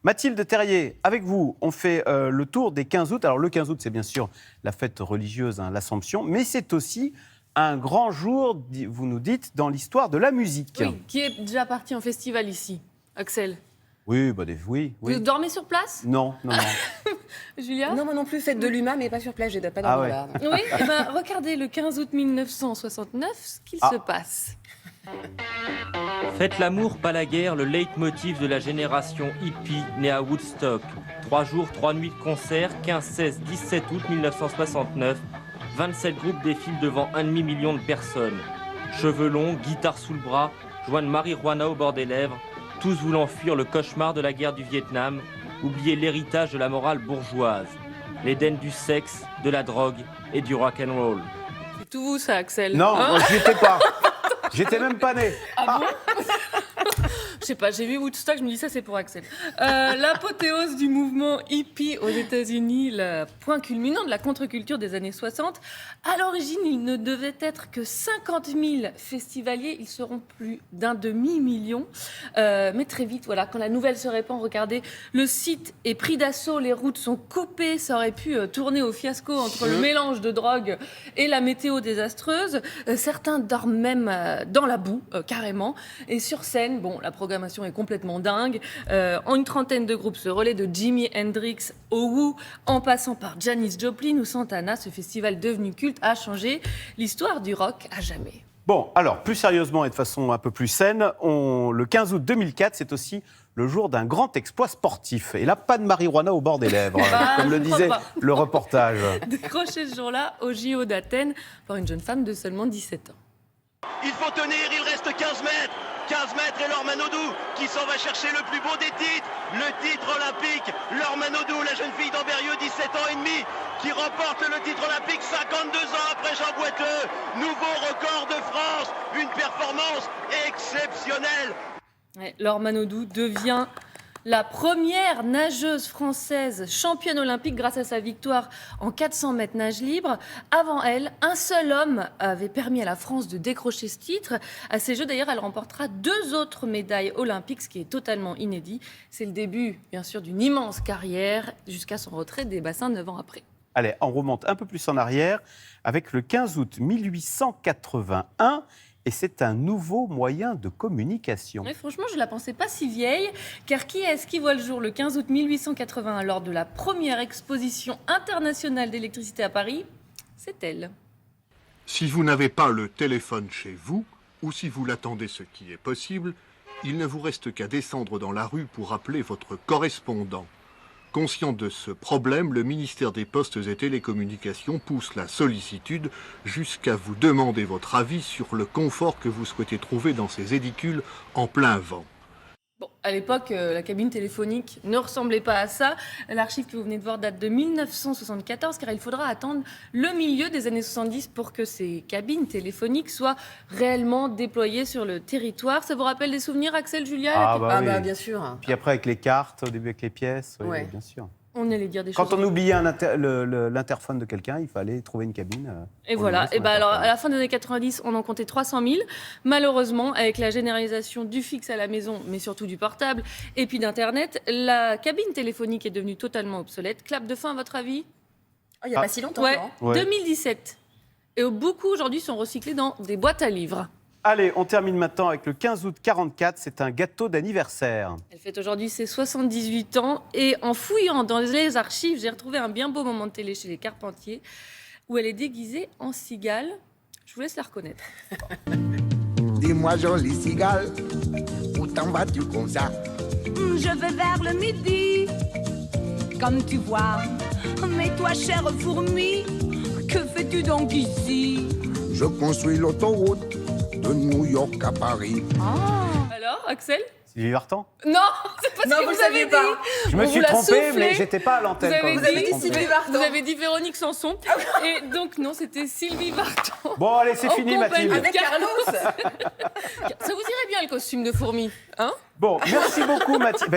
Mathilde Terrier, avec vous, on fait le tour des 15 août. Alors le 15 août, c'est bien sûr la fête religieuse, l'Assomption, mais c'est aussi un grand jour, vous nous dites, dans l'histoire de la musique. Oui, qui est déjà parti en festival ici, Axel. Oui, oui. Vous dormez sur place? Non. Julia? Non, moi non plus, fête de l'UMA, mais pas sur place, je ne pas dormir là. Oui, eh ben, regardez le 15 août 1969, ce qu'il se passe. Faites l'amour, pas la guerre, le leitmotiv de la génération hippie née à Woodstock. 3 jours, 3 nuits de concert, 15, 16, 17 août 1969. 27 groupes défilent devant 1,5 million de personnes. Cheveux longs, guitare sous le bras, joignent marijuana au bord des lèvres, tous voulant fuir le cauchemar de la guerre du Vietnam, oublier l'héritage de la morale bourgeoise, l'Éden du sexe, de la drogue et du rock'n'roll. C'est tout vous ça, Axel? Non, moi, j'y étais pas. J'étais même pas né. Ah bon? Je sais pas, j'ai vu Woodstock, je me dis ça c'est pour Axel. L'apothéose du mouvement hippie aux États-Unis, le point culminant de la contre-culture des années 60. À l'origine, il ne devait être que 50 000 festivaliers, ils seront plus d'un demi-million. Mais très vite, voilà, quand la nouvelle se répand, regardez, le site est pris d'assaut, les routes sont coupées, ça aurait pu tourner au fiasco entre le mélange de drogue et la météo désastreuse. Certains dorment même dans la boue, carrément. Et sur scène, bon, la programmation est complètement dingue. En une trentaine de groupes se relaient de Jimi Hendrix au Who, en passant par Janis Joplin ou Santana. Ce festival devenu culte a changé l'histoire du rock à jamais. Bon, alors, plus sérieusement et de façon un peu plus saine, le 15 août 2004, c'est aussi le jour d'un grand exploit sportif. Et là, pas de marijuana au bord des lèvres, comme le disait le reportage. Décroché ce jour-là au JO d'Athènes par une jeune femme de seulement 17 ans. Il faut tenir, il reste 15 mètres. 15 mètres et Laure Manodou qui s'en va chercher le plus beau des titres, le titre olympique. Laure Manodou, la jeune fille d'Amberieu, 17 ans et demi, qui remporte le titre olympique 52 ans après Jean Boiteux. Nouveau record de France, une performance exceptionnelle. Ouais, Laure Manodou devient la première nageuse française championne olympique grâce à sa victoire en 400 mètres nage libre. Avant elle, un seul homme avait permis à la France de décrocher ce titre. À ces Jeux, d'ailleurs, elle remportera 2 autres médailles olympiques, ce qui est totalement inédit. C'est le début, bien sûr, d'une immense carrière jusqu'à son retrait des bassins 9 ans après. Allez, on remonte un peu plus en arrière avec le 15 août 1881. Et c'est un nouveau moyen de communication. Ouais, franchement, je ne la pensais pas si vieille, car qui est-ce qui voit le jour le 15 août 1881 lors de la première exposition internationale d'électricité à Paris? C'est elle. Si vous n'avez pas le téléphone chez vous, ou si vous l'attendez, ce qui est possible, il ne vous reste qu'à descendre dans la rue pour appeler votre correspondant. Conscient de ce problème, le ministère des Postes et Télécommunications pousse la sollicitude jusqu'à vous demander votre avis sur le confort que vous souhaitez trouver dans ces édicules en plein vent. Bon, à l'époque, la cabine téléphonique ne ressemblait pas à ça. L'archive que vous venez de voir date de 1974, car il faudra attendre le milieu des années 70 pour que ces cabines téléphoniques soient réellement déployées sur le territoire. Ça vous rappelle des souvenirs, Axel, Julia? Oui. Bien sûr. Puis après, avec les cartes, au début avec les pièces, oui, bien sûr. On allait dire des choses. Quand on oubliait l'interphone de quelqu'un, il fallait trouver une cabine. Et voilà. Et alors, à la fin des années 90, on en comptait 300 000. Malheureusement, avec la généralisation du fixe à la maison, mais surtout du portable, et puis d'Internet, la cabine téléphonique est devenue totalement obsolète. Clap de fin, à votre avis? Il n'y a pas si longtemps, Ouais, non 2017. Et beaucoup, aujourd'hui, sont recyclés dans des boîtes à livres. Allez, on termine maintenant avec le 15 août 44. C'est un gâteau d'anniversaire. Elle fête aujourd'hui ses 78 ans. Et en fouillant dans les archives, j'ai retrouvé un bien beau moment de télé chez les Carpentiers, où elle est déguisée en cigale. Je vous laisse la reconnaître. Dis-moi, jolie cigale, où t'en vas-tu comme ça? Je vais vers le midi, comme tu vois. Mais toi, chère fourmi, que fais-tu donc ici? Je construis l'autoroute de New York à Paris. Alors, Axel? Sylvie Vartan? Non, c'est pas ce que vous avez dit. Je me suis trompé, mais j'étais pas à l'antenne. Vous avez dit Sylvie Vartan. Vous avez dit Véronique Sanson. Et donc, non, c'était Sylvie Vartan. Bon, allez, c'est fini, compagnie Mathilde. Avec Carlos. Ça vous irait bien, le costume de fourmi, hein? Bon, merci beaucoup, Mathilde.